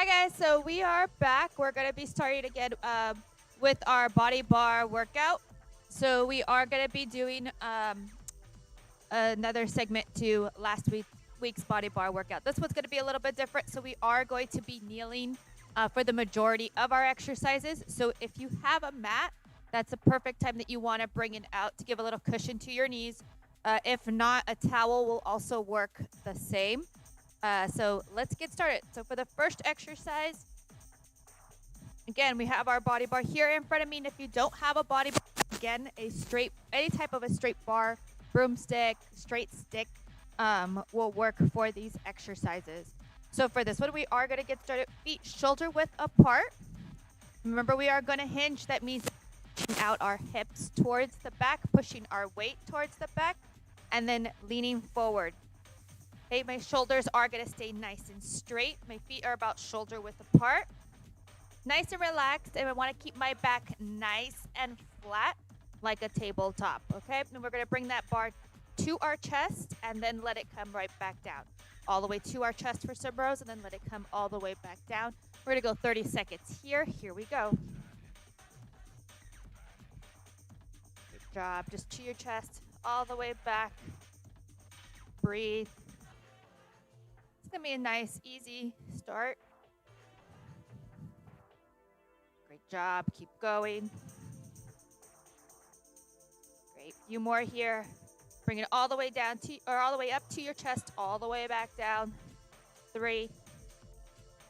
Hi guys, so we are back. We're going to be starting again with our body bar workout. So we are going to be doing another segment to last week's body bar workout. This one's going to be a little bit different. So we are going to be kneeling for the majority of our exercises. So if you have a mat, that's a perfect time that you want to bring it out to give a little cushion to your knees. If not, a towel will also work the same. So let's get started. So for the first exercise, again, we have our body bar here in front of me. And if you don't have a body bar, again, any type of a straight bar, broomstick, straight stick will work for these exercises. So for this one, we are going to get started feet shoulder width apart. Remember, we are going to hinge. That means pushing out our hips towards the back, pushing our weight towards the back, and then leaning forward. Okay, my shoulders are going to stay nice and straight. My feet are about shoulder width apart. Nice and relaxed, and I want to keep my back nice and flat like a tabletop, okay? And we're going to bring that bar to our chest and then let it come right back down. All the way to our chest for some rows and then let it come all the way back down. We're going to go 30 seconds here. Here we go. Good job. Just to your chest, all the way back. Breathe. It's going to be a nice, easy start. Great job. Keep going. Great. Few more here. Bring it all the way down to, or all the way up to your chest, all the way back down. 3,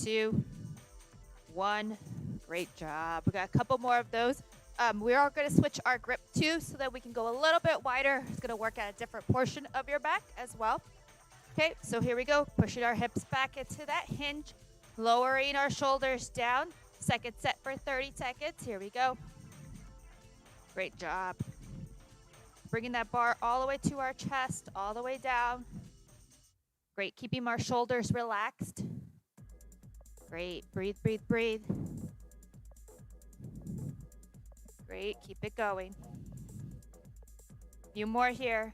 2, 1. Great job. We got a couple more of those. We are going to switch our grip too so that we can go a little bit wider. It's going to work at a different portion of your back as well. Okay, so here we go. Pushing our hips back into that hinge. Lowering our shoulders down. Second set for 30 seconds. Here we go. Great job. Bringing that bar all the way to our chest, all the way down. Great, keeping our shoulders relaxed. Great, breathe, breathe, breathe. Great, keep it going. Few more here.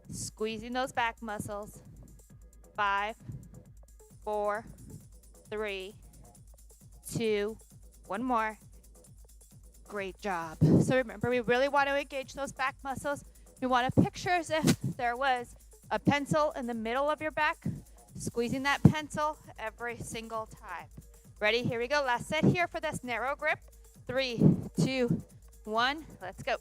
Squeezing those back muscles. 5, 4, 3, 2, 1 more. Great job. So remember, we really want to engage those back muscles. We want to picture as if there was a pencil in the middle of your back, squeezing that pencil every single time. Ready? Here we go. Last set here for this narrow grip. 3, 2, 1. Let's go.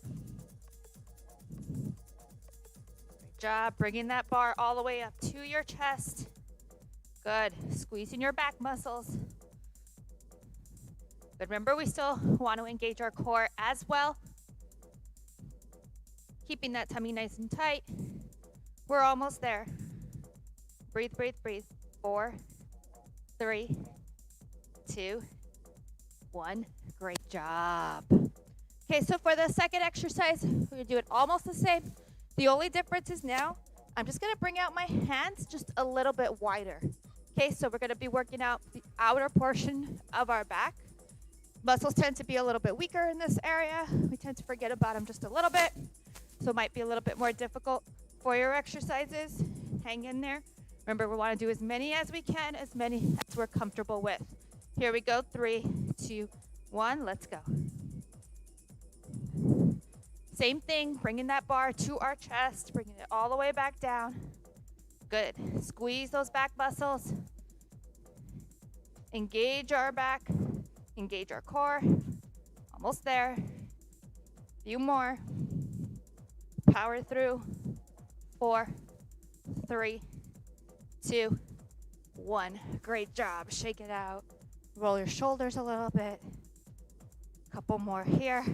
Great job. Bringing that bar all the way up to your chest. Good. Squeezing your back muscles. But remember, we still want to engage our core as well. Keeping that tummy nice and tight. We're almost there. Breathe, breathe, breathe. 4, 3, 2, 1. Great job. Okay, so for the second exercise, we're going to do it almost the same. The only difference is now, I'm just going to bring out my hands just a little bit wider. Okay, so we're going to be working out the outer portion of our back. Muscles tend to be a little bit weaker in this area. We tend to forget about them just a little bit. So it might be a little bit more difficult for your exercises. Hang in there. Remember, we want to do as many as we can, as many as we're comfortable with. Here we go. 3, 2, 1. Let's go. Same thing. Bringing that bar to our chest. Bringing it all the way back down. Good. Squeeze those back muscles. Engage our back. Engage our core. Almost there. Few more. Power through. 4, 3, 2, 1. Great job. Shake it out. Roll your shoulders a little bit. Couple more here.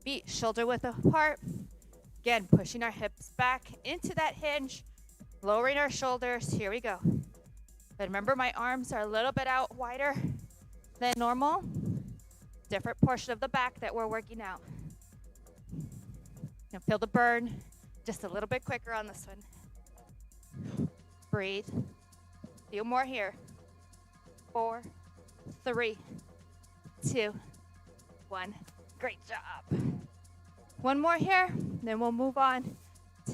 Feet shoulder width apart. Again, pushing our hips back into that hinge. Lowering our shoulders. Here we go. But remember, my arms are a little bit out wider than normal. Different portion of the back that we're working out. Now feel the burn just a little bit quicker on this one. Breathe. Few more here. 4, 3, 2, 1. Great job. One more here, then we'll move on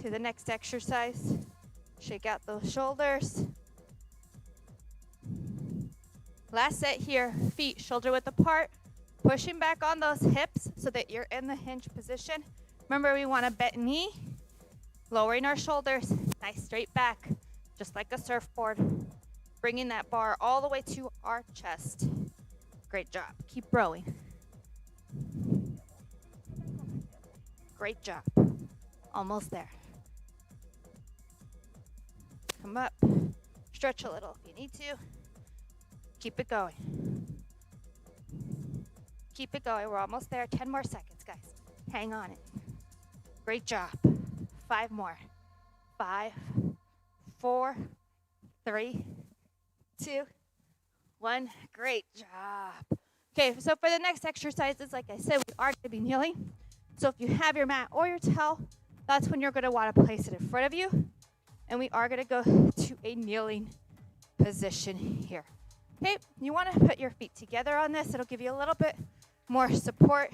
to the next exercise. Shake out those shoulders. Last set here, feet shoulder width apart, pushing back on those hips so that you're in the hinge position. Remember, we want to bend knee, lowering our shoulders, nice straight back, just like a surfboard. Bringing that bar all the way to our chest. Great job. Keep rowing. Great job. Almost there. Come up. Stretch a little if you need to. Keep it going. Keep it going. We're almost there. 10 more seconds, guys. Hang on it. Great job. 5 more. 5, 4, 3, 2, 1. Great job. Okay, so for the next exercises, like I said, we are going to be kneeling. So if you have your mat or your towel, that's when you're going to want to place it in front of you. And we are going to go to a kneeling position here. Okay, you want to put your feet together on this. It'll give you a little bit more support.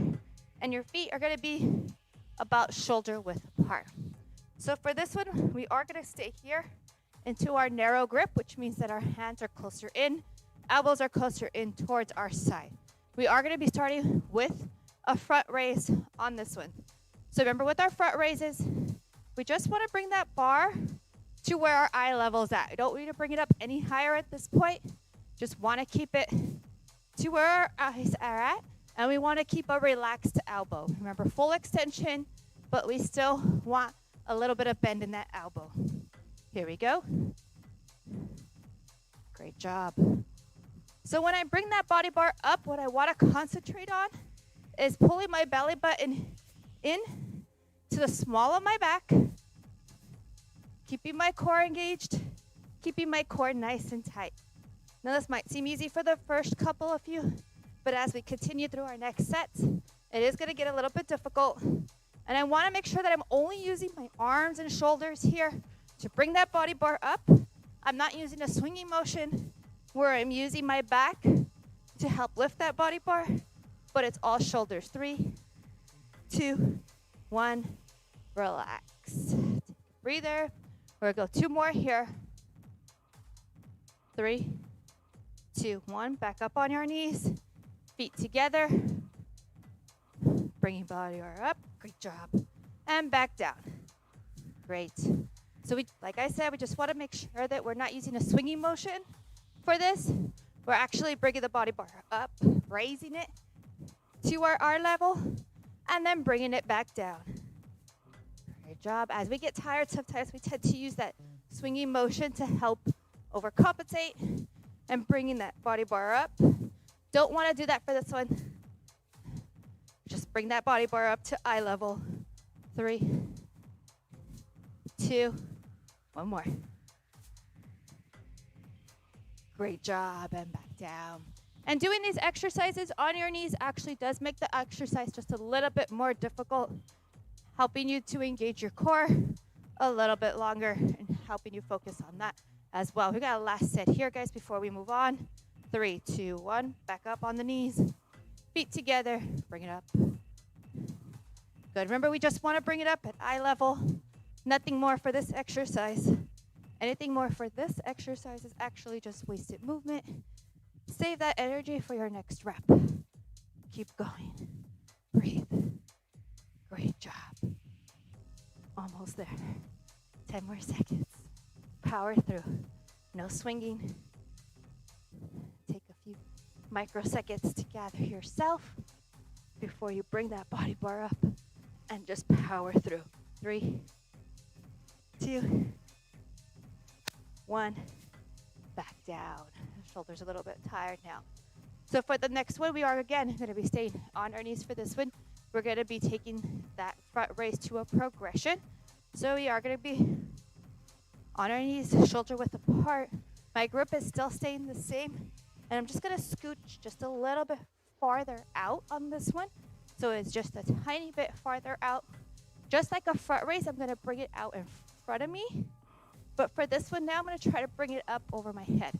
And your feet are going to be about shoulder width apart. So for this one, we are going to stay here into our narrow grip, which means that our hands are closer in, elbows are closer in towards our side. We are going to be starting with a front raise on this one. So remember, with our front raises, we just want to bring that bar to where our eye level is at. We don't need to bring it up any higher at this point. Just want to keep it to where our eyes are at, and we want to keep a relaxed elbow. Remember, full extension, but we still want a little bit of bend in that elbow. Here we go. Great job. So when I bring that body bar up, what I want to concentrate on is pulling my belly button in to the small of my back, keeping my core engaged, keeping my core nice and tight. Now this might seem easy for the first couple of you, but as we continue through our next sets, it is going to get a little bit difficult. And I want to make sure that I'm only using my arms and shoulders here to bring that body bar up. I'm not using a swinging motion where I'm using my back to help lift that body bar, but it's all shoulders. 3, 2, 1, relax. Take a breather. We're going to go 2 more here. 3, 2, 1. Back up on your knees. Feet together. Bringing body bar up. Great job. And back down. Great. So we, like I said, we just want to make sure that we're not using a swinging motion for this. We're actually bringing the body bar up, raising it to our eye level, and then bringing it back down. Great job. As we get tired, sometimes we tend to use that swinging motion to help overcompensate and bringing that body bar up. Don't want to do that for this one. Just bring that body bar up to eye level. 3, 2, 1 more. Great job, and back down. And doing these exercises on your knees actually does make the exercise just a little bit more difficult, helping you to engage your core a little bit longer and helping you focus on that as well. We got a last set here, guys, before we move on. 3, 2, 1. Back up on the knees. Feet together. Bring it up. Good. Remember, we just want to bring it up at eye level. Nothing more for this exercise. Anything more for this exercise is actually just wasted movement. Save that energy for your next rep. Keep going. Breathe. Great job. Almost there. 10 more seconds. Power through. No swinging. Take a few microseconds to gather yourself before you bring that body bar up and just power through. 3, 2, 1. Back down. Shoulders a little bit tired now. So for the next one, we are again going to be staying on our knees for this one. We're going to be taking that front raise to a progression. So we are going to be on our knees, shoulder width apart. My grip is still staying the same. And I'm just going to scooch just a little bit farther out on this one. So it's just a tiny bit farther out. Just like a front raise, I'm going to bring it out in front of me. But for this one now, I'm going to try to bring it up over my head.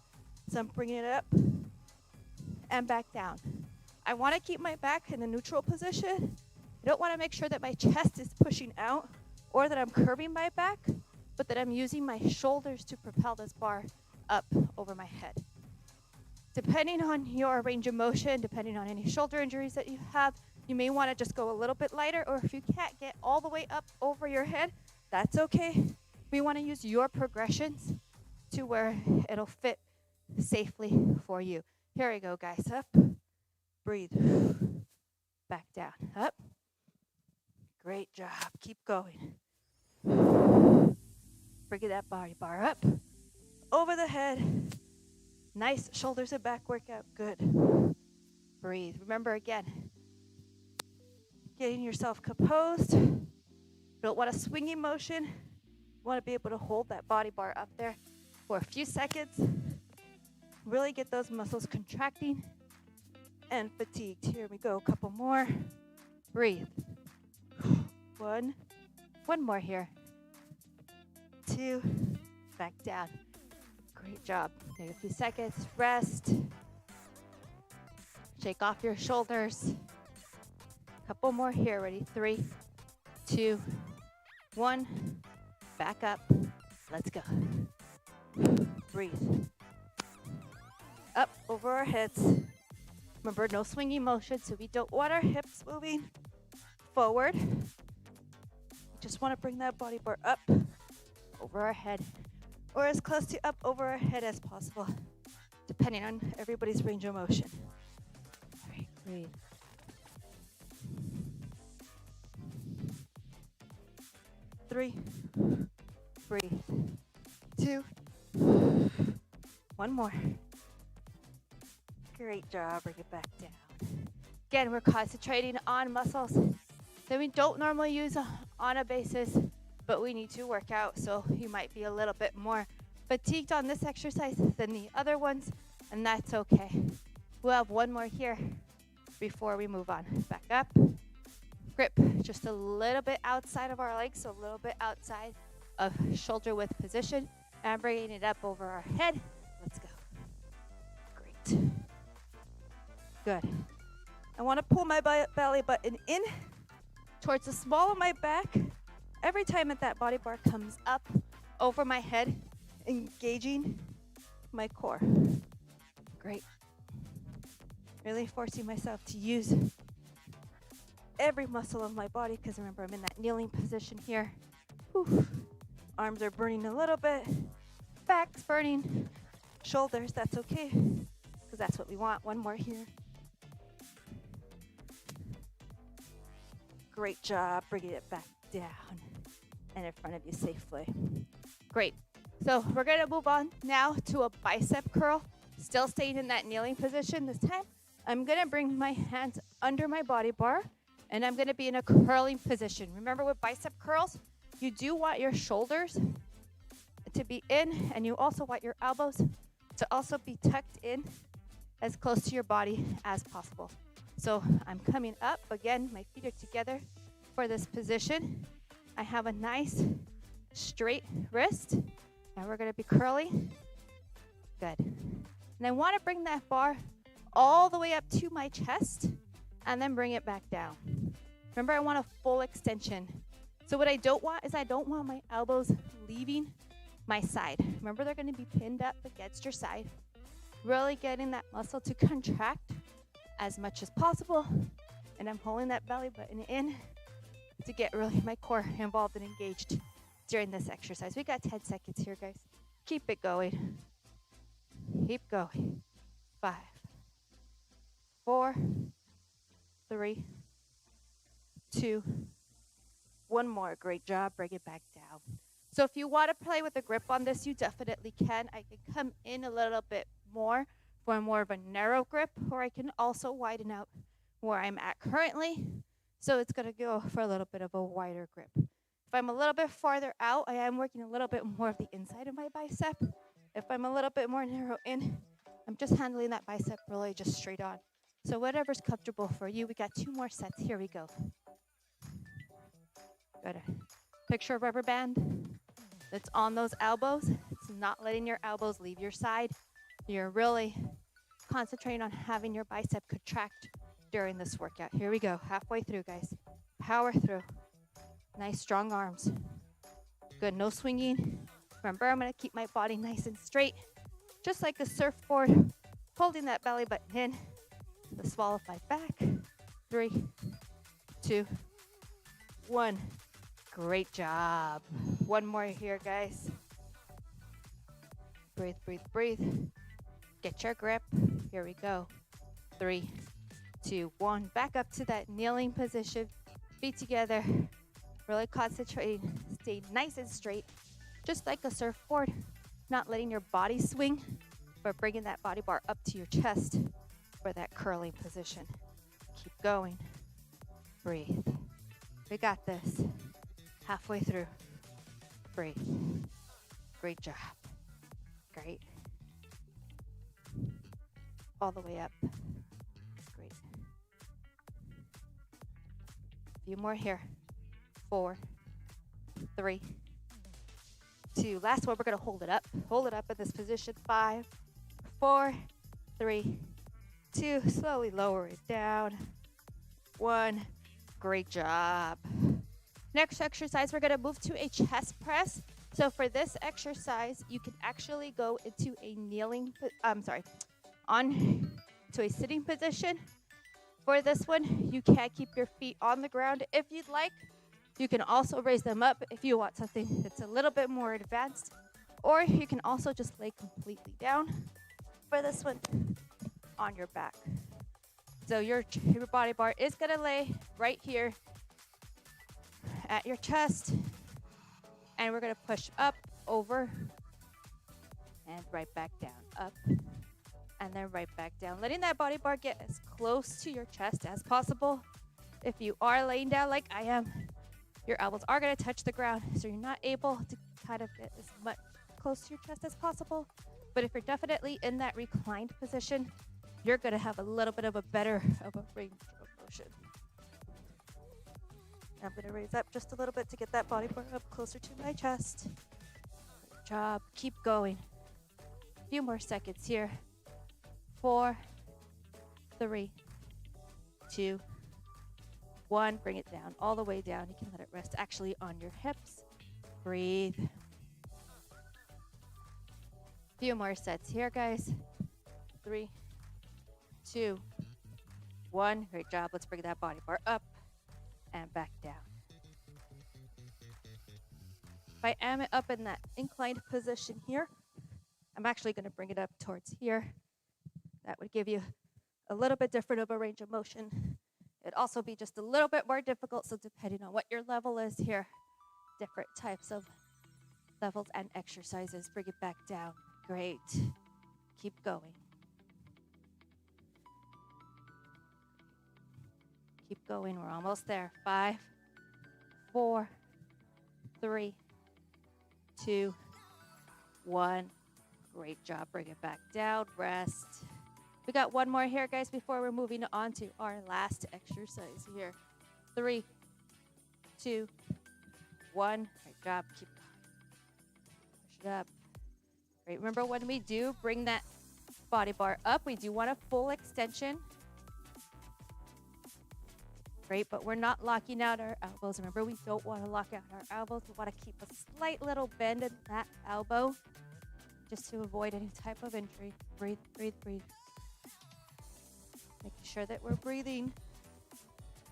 So I'm bringing it up and back down. I want to keep my back in the neutral position. I don't want to make sure that my chest is pushing out or that I'm curving my back, but that I'm using my shoulders to propel this bar up over my head. depending on your range of motion, depending on any shoulder injuries that you have, you may want to just go a little bit lighter, or if you can't get all the way up over your head, that's okay. We want to use your progressions to where it'll fit safely for you. Here we go, guys. Up, breathe, back down, up. Great job. Keep going. Bring that body bar up, over the head. Nice shoulders and back workout. Good. Breathe. Remember again, getting yourself composed. You don't want a swingy motion. You want to be able to hold that body bar up there for a few seconds. Really get those muscles contracting and fatigued. Here we go. A couple more. Breathe. One more here. 2, back down. Great job. Take a few seconds, rest. Shake off your shoulders. Couple more here, ready? 3, 2, 1. Back up. Let's go. Breathe. Up over our heads. Remember, no swinging motion, so we don't want our hips moving forward. Just want to bring that body bar up over our head, or as close to up over our head as possible, depending on everybody's range of motion. All right, breathe. Three, breathe. 2, 1 more. Great job, bring it back down. Again, we're concentrating on muscles that we don't normally use on a basis, but we need to work out, so you might be a little bit more fatigued on this exercise than the other ones, and that's okay. We'll have one more here before we move on. Back up. Grip just a little bit outside of our legs, so a little bit outside of shoulder width position, and bringing it up over our head. Let's go. Great. Good. I want to pull my belly button in towards the small of my back. Every time that body bar comes up over my head, engaging my core. Great. Really forcing myself to use every muscle of my body, because remember, I'm in that kneeling position here. Whew. Arms are burning a little bit. Back's burning. Shoulders, that's okay, because that's what we want. One more here. Great job bringing it back down and in front of you safely. Great. So we're going to move on now to a bicep curl. Still staying in that kneeling position this time. I'm going to bring my hands under my body bar, and I'm going to be in a curling position. Remember, with bicep curls, you do want your shoulders to be in, and you also want your elbows to also be tucked in as close to your body as possible. So I'm coming up. Again, my feet are together for this position. I have a nice straight wrist, and we're going to be curling. Good. And I want to bring that bar all the way up to my chest and then bring it back down. Remember, I want a full extension. So what I don't want is I don't want my elbows leaving my side. Remember, they're going to be pinned up against your side. Really getting that muscle to contract as much as possible. And I'm holding that belly button in to get really my core involved and engaged during this exercise. We got 10 seconds here, guys. Keep it going. Keep going. 5, 4, 3, 2, 1 more. Great job. Bring it back down. So if you want to play with the grip on this, you definitely can. I can come in a little bit more for more of a narrow grip, or I can also widen out where I'm at currently. So it's going to go for a little bit of a wider grip. If I'm a little bit farther out, I am working a little bit more of the inside of my bicep. If I'm a little bit more narrow in, I'm just handling that bicep really just straight on. So whatever's comfortable for you. We got 2 more sets. Here we go. Good. Picture a rubber band that's on those elbows. It's not letting your elbows leave your side. You're really concentrating on having your bicep contract during this workout. Here we go. Halfway through, guys. Power through. Nice, strong arms. Good. No swinging. Remember, I'm going to keep my body nice and straight, just like a surfboard holding that belly button in, the small of my back. 3, 2, 1. Great job. One more here, guys. Breathe, breathe, breathe. Get your grip. Here we go. 3, 2, 1. Back up to that kneeling position. Feet together. Really concentrating. Stay nice and straight, just like a surfboard. Not letting your body swing, but bringing that body bar up to your chest for that curling position. Keep going. Breathe. We got this. Halfway through. Breathe. Great job. Great. All the way up. Great. A few more here. 4, 3, 2. Last one, we're going to hold it up. Hold it up in this position. 5, 4, 3, 2. Slowly lower it down. 1. Great job. Next exercise, we're going to move to a chest press. So for this exercise, you can actually go into a on to a sitting position. For this one, you can keep your feet on the ground if you'd like. You can also raise them up if you want something that's a little bit more advanced, or you can also just lay completely down for this one on your back. So your body bar is going to lay right here at your chest, and we're going to push up, over, and right back down, up, and then right back down, letting that body bar get as close to your chest as possible. If you are laying down like I am, your elbows are going to touch the ground, so you're not able to kind of get as much close to your chest as possible. But if you're definitely in that reclined position, you're going to have a little bit of a better range of motion. I'm going to raise up just a little bit to get that body bar up closer to my chest. Good job. Keep going. A few more seconds here. 4, 3, 2, 1. Bring it down, all the way down. You can let it rest actually on your hips. Breathe. A few more sets here, guys. 3, 2, 1. Great job. Let's bring that body bar up and back down. If I am up in that inclined position here, I'm actually going to bring it up towards here. That would give you a little bit different of a range of motion. It'd also be just a little bit more difficult, so depending on what your level is here, different types of levels and exercises. Bring it back down. Great. Keep going. Keep going. We're almost there. 5, 4, 3, 2, 1. Great job. Bring it back down. Rest. We got one more here, guys, before we're moving on to our last exercise here. 3, 2, 1. Great job. Keep going. Push it up. Great. Remember, when we do bring that body bar up, we do want a full extension. Great, but we're not locking out our elbows. Remember, we don't want to lock out our elbows. We want to keep a slight little bend in that elbow just to avoid any type of injury. Breathe, breathe, breathe. Making sure that we're breathing.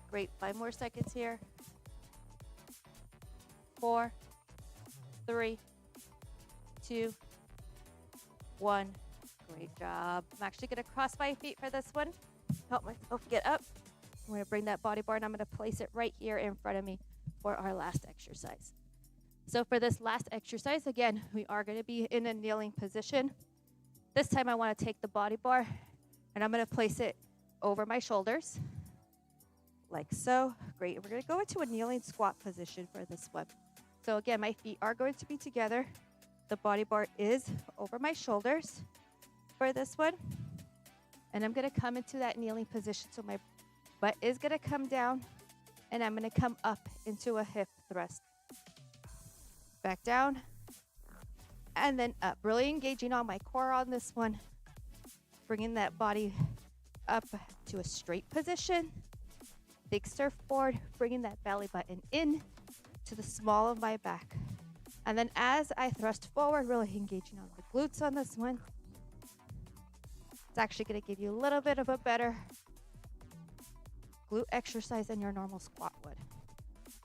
Great, 5 more seconds here. 4, 3, 2, 1. Great job. I'm actually going to cross my feet for this one. Help myself get up. I'm going to bring that body bar and I'm going to place it right here in front of me for our last exercise. So for this last exercise, again, we are going to be in a kneeling position. This time I want to take the body bar and I'm going to place it over my shoulders, like so. Great. We're going to go into a kneeling squat position for this one. So again, my feet are going to be together. The body bar is over my shoulders for this one. And I'm going to come into that kneeling position. So my butt is going to come down and I'm going to come up into a hip thrust. Back down and then up. Really engaging on my core on this one. Bringing that body up to a straight position. Big surfboard. Bringing that belly button in to the small of my back. And then as I thrust forward, really engaging on the glutes on this one. It's actually going to give you a little bit of a better glute exercise than your normal squat would.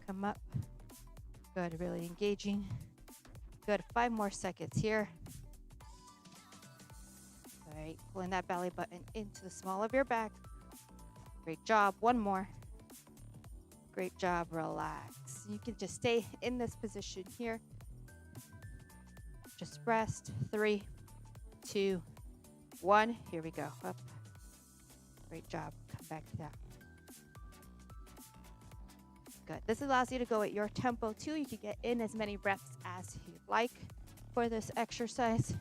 Come up. Good, really engaging. Good, 5 more seconds here. All right, pulling that belly button into the small of your back. Great job, 1 more. Great job, relax. You can just stay in this position here. Just rest, 3, 2, 1. Here we go, up. Great job, come back to that. Good, this allows you to go at your tempo too. You can get in as many reps as you'd like for this exercise.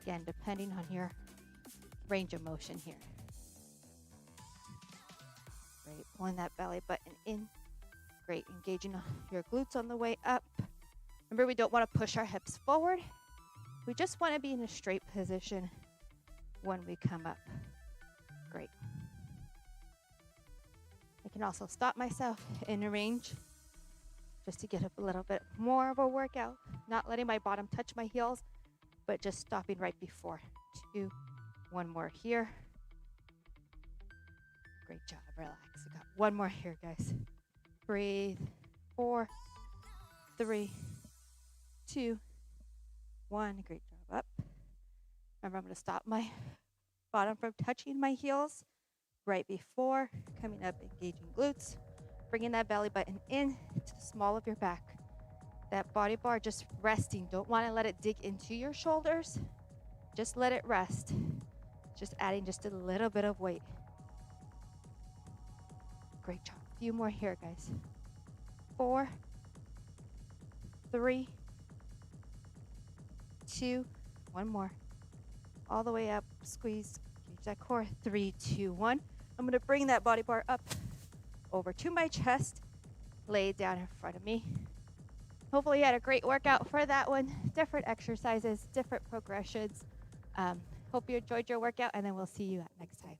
Again, depending on your range of motion here. Great, pulling that belly button in. Great, engaging your glutes on the way up. Remember, we don't want to push our hips forward. We just want to be in a straight position when we come up. Great. I can also stop myself in a range just to get up a little bit more of a workout, not letting my bottom touch my heels, but just stopping right before. 2, 1 more here. Great job, relax. We got 1 more here, guys. Breathe. 4, 3, 2, 1. Great job, up. Remember, I'm going to stop my bottom from touching my heels right before coming up, engaging glutes, bringing that belly button in to the small of your back. That body bar just resting. Don't want to let it dig into your shoulders. Just let it rest. Just adding just a little bit of weight. Great job. A few more here, guys. 4, 3, 2, 1 more. All the way up, squeeze, engage that core. 3, 2, 1. I'm going to bring that body bar up over to my chest, lay it down in front of me. Hopefully you had a great workout for that one. Different exercises, different progressions. Hope you enjoyed your workout, and then we'll see you next time.